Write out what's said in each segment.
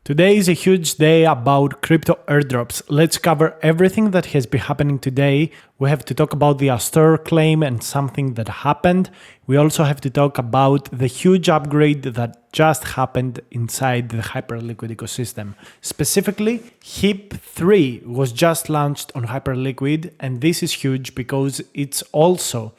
Today is a huge day about crypto airdrops. Let's cover everything that has been happening today. We have to talk about the Aster claim and something that happened. We also have to talk about the huge upgrade that just happened inside the Hyperliquid ecosystem. Specifically, HYPE3 was just launched on Hyperliquid, and this is huge because it's also,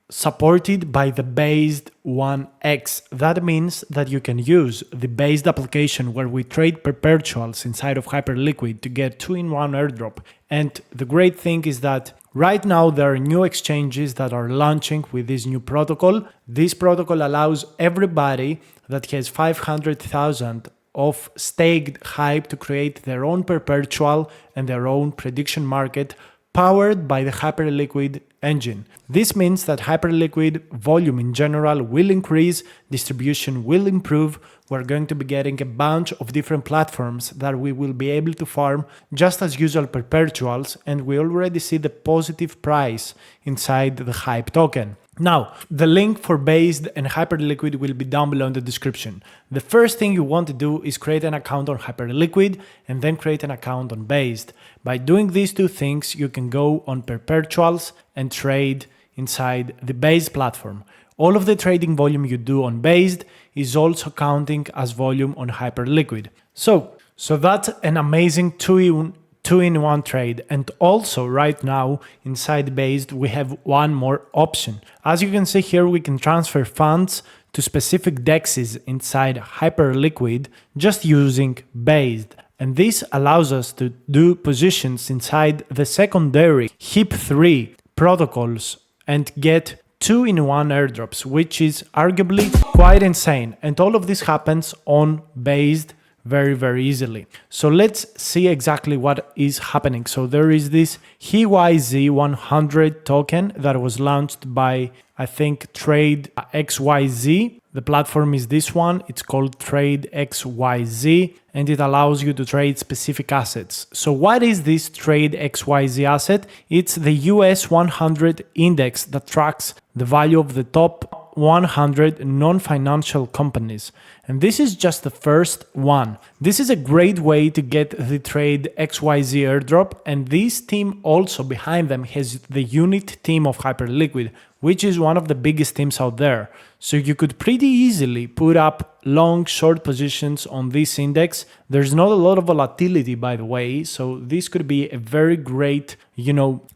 supported by the based 1x. That means that you can use the based application where we trade perpetuals inside of Hyperliquid to get 2-in-1 airdrop. And the great thing is that right now there are new exchanges that are launching with this new protocol. This protocol allows everybody that has 500,000 of staked HYPE to create their own perpetual and their own prediction market powered by the Hyperliquid engine. This means that Hyperliquid volume in general will increase, distribution will improve. We're going to be getting a bunch of different platforms that we will be able to farm just as usual perpetuals, and we already see the positive price inside the HYPE token. Now, the link for Based and Hyperliquid will be down below in the description. The first thing you want to do is create an account on Hyperliquid and then create an account on Based. By doing these two things, you can go on perpetuals and trade inside the Based platform. All of the trading volume you do on Based is also counting as volume on Hyperliquid. So that's an amazing two-in-one trade. And also right now inside Based we have one more option. As you can see here, we can transfer funds to specific dexes inside Hyperliquid just using Based. And this allows us to do positions inside the secondary HYPE3 protocols and get 2-in-1 airdrops, which is arguably quite insane. And all of this happens on Based very easily. So let's see exactly what is happening. So there is this HYZ100 token that was launched by, I think, Trade XYZ. The platform is this one. It's called Trade XYZ, and it allows you to trade specific assets. So what is this Trade XYZ asset? It's the US 100 index that tracks the value of the top 100 non-financial companies. And this is just the first one. This is a great way to get the Trade XYZ airdrop, and this team also behind them has the unit team of Hyperliquid, which is one of the biggest teams out there. So you could pretty easily put up long, short positions on this index. There's not a lot of volatility, by the way, so this could be a very great,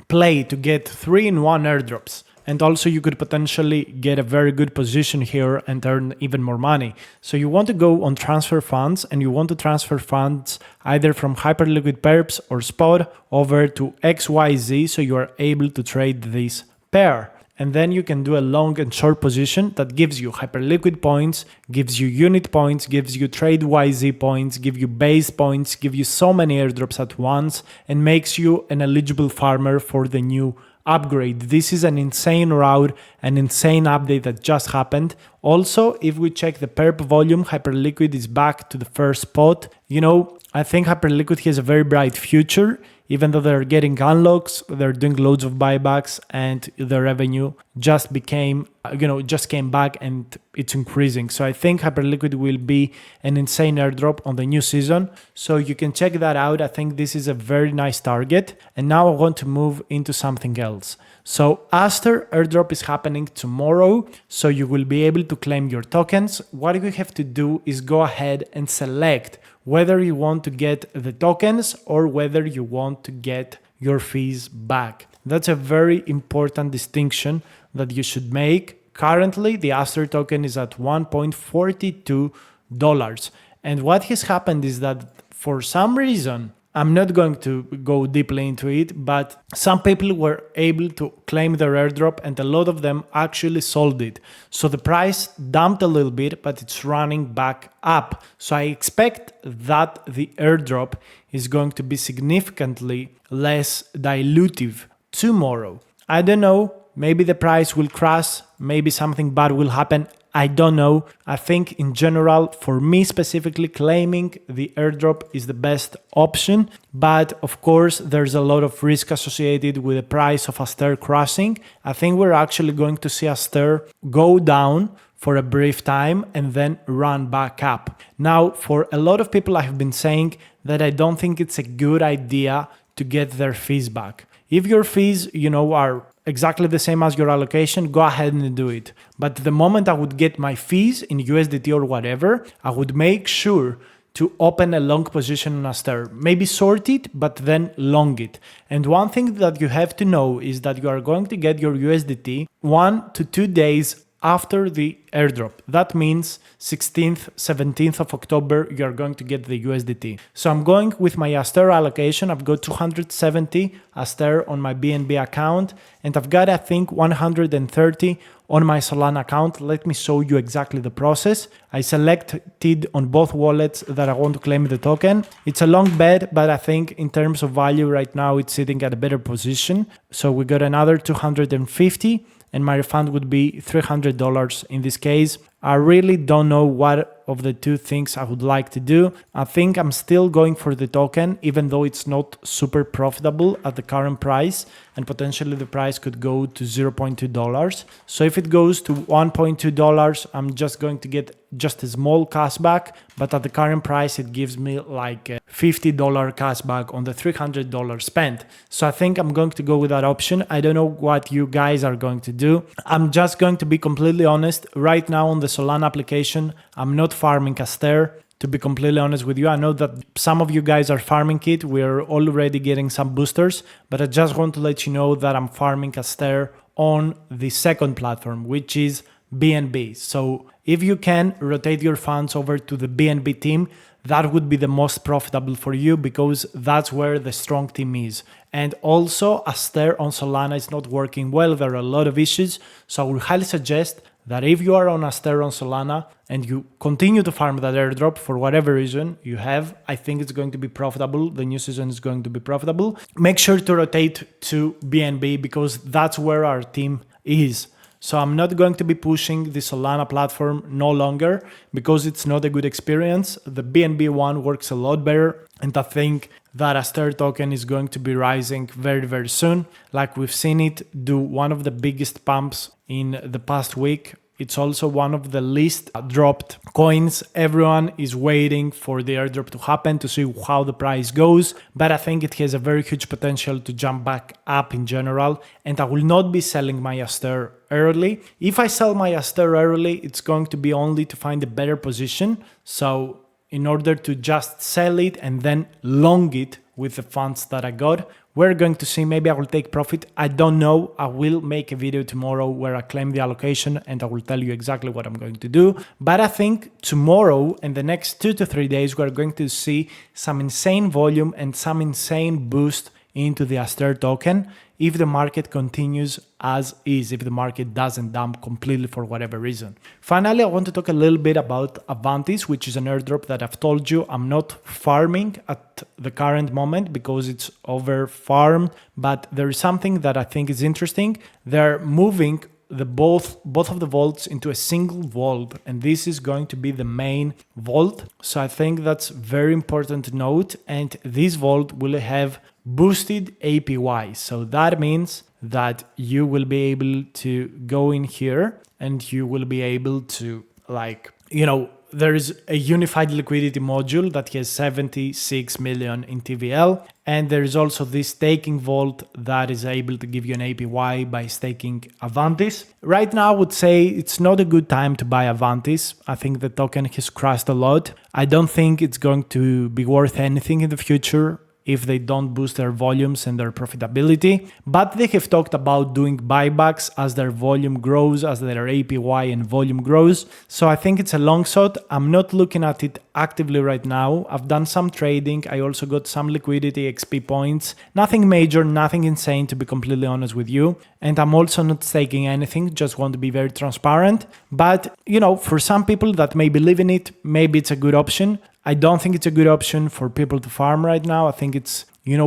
play to get 3-in-1 airdrops. And also you could potentially get a very good position here and earn even more money. So you want to go on transfer funds, and you want to transfer funds either from Hyperliquid perps or spot over to XYZ, so you are able to trade this pair. And then you can do a long and short position that gives you Hyperliquid points, gives you unit points, gives you Trade YZ points, give you base points, give you so many airdrops at once, and makes you an eligible farmer for the new upgrade. This is an insane route, an insane update that just happened. Also, if we check the perp volume, Hyperliquid is back to the first spot. I think Hyperliquid has a very bright future. Even though they're getting unlocks, they're doing loads of buybacks, and the revenue just came back and it's increasing. So I think Hyperliquid will be an insane airdrop on the new season. So you can check that out. I think this is a very nice target. And now I want to move into something else. So Aster airdrop is happening tomorrow. So you will be able to claim your tokens. What you have to do is go ahead and select whether you want to get the tokens or whether you want to get your fees back. That's a very important distinction that you should make. Currently, the Aster token is at $1.42. And what has happened is that for some reason, I'm not going to go deeply into it, but some people were able to claim their airdrop and a lot of them actually sold it. So the price dumped a little bit, but it's running back up. So I expect that the airdrop is going to be significantly less dilutive tomorrow. I don't know, maybe the price will crash, maybe something bad will happen. I don't know. I think in general, for me specifically, claiming the airdrop is the best option. But of course, there's a lot of risk associated with the price of Aster crashing. I think we're actually going to see Aster go down for a brief time and then run back up. Now, for a lot of people, I have been saying that I don't think it's a good idea to get their fees back. If your fees, are exactly the same as your allocation, go ahead and do it. But the moment I would get my fees in USDT or whatever, I would make sure to open a long position on Aster. Maybe short it, but then long it. And one thing that you have to know is that you are going to get your USDT 1 to 2 days after the airdrop. That means 16th, 17th of October, you are going to get the USDT. So I'm going with my Aster allocation. I've got 270 Aster on my BNB account, and I've got, I think, 130 on my Solana account. Let me show you exactly the process. I selected on both wallets that I want to claim the token. It's a long bet, but I think in terms of value right now, it's sitting at a better position. So we got another 250. And my refund would be $300 in this case. I really don't know what of the two things I would like to do. I think I'm still going for the token, even though it's not super profitable at the current price, and potentially the price could go to $0.2. So if it goes to $1.2, I'm just going to get just a small cashback, but at the current price, it gives me like a $50 cashback on the $300 spent. So I think I'm going to go with that option. I don't know what you guys are going to do. I'm just going to be completely honest. Right now on the Solana application, I'm not farming Aster. To be completely honest with you, I know that some of you guys are farming it. We're already getting some boosters, but I just want to let you know that I'm farming Aster on the second platform, which is BNB. So if you can rotate your funds over to the BNB team, that would be the most profitable for you because that's where the strong team is. And also Aster on Solana is not working well. There are a lot of issues. So I would highly suggest that if you are on Aster on Solana and you continue to farm that airdrop for whatever reason you have, I think it's going to be profitable. The new season is going to be profitable. Make sure to rotate to BNB because that's where our team is. So I'm not going to be pushing the Solana platform no longer because it's not a good experience. The BNB one works a lot better. And I think that Aster token is going to be rising very, very soon. Like we've seen it do one of the biggest pumps in the past week. It's also one of the least dropped coins. Everyone is waiting for the airdrop to happen to see how the price goes. But I think it has a very huge potential to jump back up in general. And I will not be selling my Aster early. If I sell my Aster early, it's going to be only to find a better position. So in order to just sell it and then long it with the funds that I got, we're going to see. Maybe I will take profit. I don't know. I will make a video tomorrow where I claim the allocation and I will tell you exactly what I'm going to do. But I think tomorrow and the next 2 to 3 days, we're going to see some insane volume and some insane boost into the Aster token if the market continues as is, if the market doesn't dump completely for whatever reason. Finally, I want to talk a little bit about Avantis, which is an airdrop that I've told you I'm not farming at the current moment because it's over farmed, but there is something that I think is interesting. They're moving both of the vaults into a single vault, and this is going to be the main vault. So I think that's very important to note, and this vault will have boosted APY. So that means that you will be able to go in here and you will be able to there is a unified liquidity module that has 76 million in TVL. And there is also this staking vault that is able to give you an APY by staking Avantis. Right now, I would say it's not a good time to buy Avantis. I think the token has crashed a lot. I don't think it's going to be worth anything in the future if they don't boost their volumes and their profitability. But they have talked about doing buybacks as their volume grows, as their APY and volume grows. So I think it's a long shot. I'm not looking at it actively right now. I've done some trading. I also got some liquidity XP points. Nothing major, nothing insane, to be completely honest with you. And I'm also not staking anything, just want to be very transparent. But, for some people that may believe in it, maybe it's a good option. I don't think it's a good option for people to farm right now. I think it's,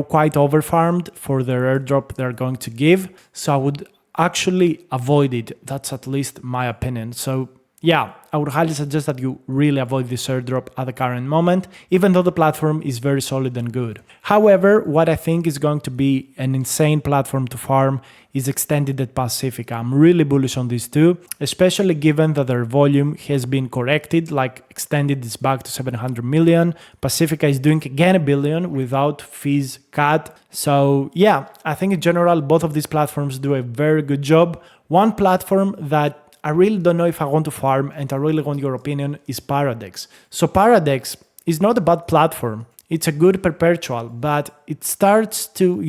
quite over-farmed for their airdrop they're going to give. So I would actually avoid it. That's at least my opinion. So yeah, I would highly suggest that you really avoid this airdrop at the current moment, even though the platform is very solid and good. However, what I think is going to be an insane platform to farm is Extended at Pacifica. I'm really bullish on these two, especially given that their volume has been corrected, like Extended is back to 700 million, Pacifica is doing again $1 billion without fees cut. So yeah, I think in general, both of these platforms do a very good job. One platform that I really don't know if I want to farm and I really want your opinion is Paradex. So Paradex is not a bad platform. It's a good perpetual, but it starts to,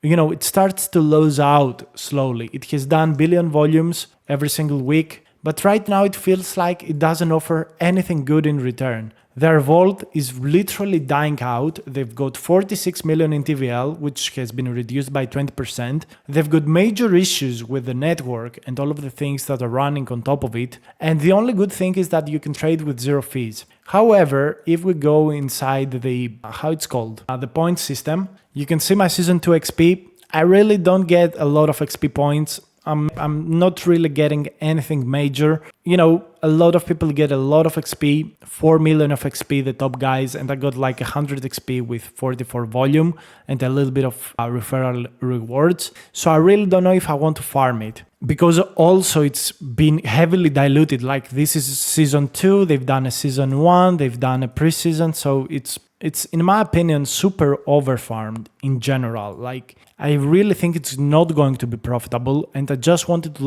it starts to lose out slowly. It has done billion volumes every single week, but right now it feels like it doesn't offer anything good in return. Their vault is literally dying out. They've got 46 million in TVL, which has been reduced by 20%. They've got major issues with the network and all of the things that are running on top of it. And the only good thing is that you can trade with 0 fees. However, if we go inside the, the point system, you can see my season 2 XP. I really don't get a lot of XP points. I'm not really getting anything major. A lot of people get a lot of XP, 4 million of XP, the top guys, and I got like 100 XP with 44 volume and a little bit of referral rewards. So I really don't know if I want to farm it, because also it's been heavily diluted. Like this is season 2, they've done a season 1, they've done a preseason, so it's in my opinion super overfarmed in general. Like I really think it's not going to be profitable, and I just wanted to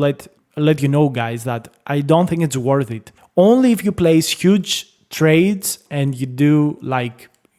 let you know, guys, that I don't think it's worth it. Only if you place huge trades and you do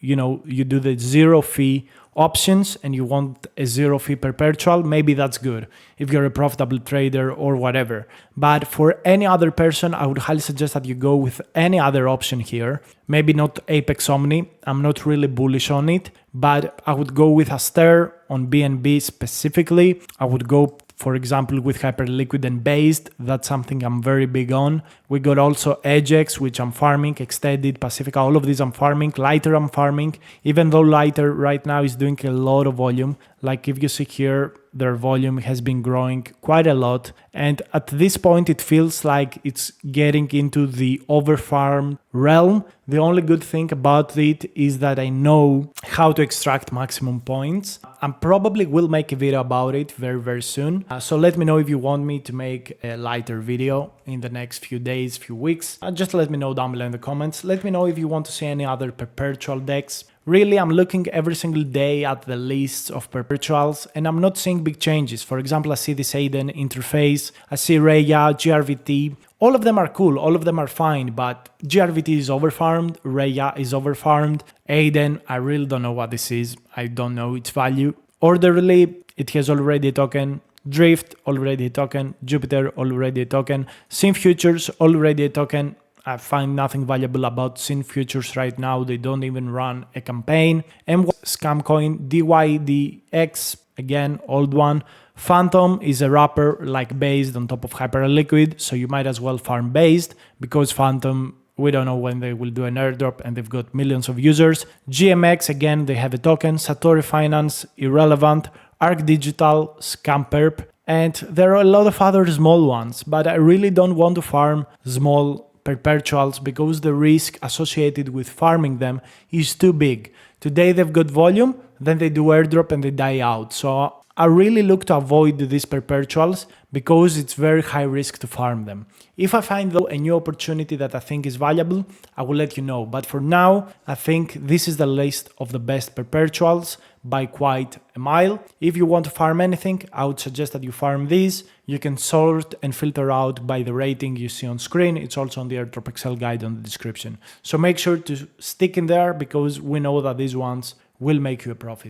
you do the 0 fee options and you want a 0 fee perpetual, maybe that's good if you're a profitable trader or whatever. But for any other person, I would highly suggest that you go with any other option here. Maybe not Apex Omni, I'm not really bullish on it, but I would go with Aster on BNB specifically. I would go, for example, with Hyperliquid and Based. That's something I'm very big on. We got also Ajax, which I'm farming, Extended, Pacifica, all of these I'm farming. Lighter I'm farming, even though Lighter right now is doing a lot of volume. Like if you see here, their volume has been growing quite a lot. And at this point, it feels like it's getting into the overfarm realm. The only good thing about it is that I know how to extract maximum points. I probably will make a video about it very, very soon. So let me know if you want me to make a lighter video in the next few days, few weeks. Just let me know down below in the comments. Let me know if you want to see any other perpetual decks. Really, I'm looking every single day at the lists of perpetuals and I'm not seeing big changes. For example, I see this Aiden interface, I see Raya, GRVT. All of them are cool, all of them are fine, but GRVT is overfarmed, Raya is overfarmed, Aiden, I really don't know what this is. I don't know its value. Orderly, it has already a token. Drift, already a token. Jupiter, already a token. Synth Futures, already a token. I find nothing valuable about Synth Futures right now. They don't even run a campaign. Scam Coin, DYDX, again, old one. Phantom is a wrapper like Based on top of HYPERLIQUID, so you might as well farm Based, because Phantom, we don't know when they will do an airdrop and they've got millions of users. GMX, again, they have a token. Satori Finance, irrelevant. Arc Digital, Scamperp, and there are a lot of other small ones, but I really don't want to farm small perpetuals because the risk associated with farming them is too big. Today they've got volume, then they do airdrop and they die out. So I really look to avoid these perpetuals because it's very high risk to farm them. If I find though a new opportunity that I think is valuable, I will let you know. But for now, I think this is the list of the best perpetuals by quite a mile. If you want to farm anything, I would suggest that you farm these. You can sort and filter out by the rating you see on screen. It's also on the AIRDROP Excel guide on the description. So make sure to stick in there because we know that these ones will make you a profit.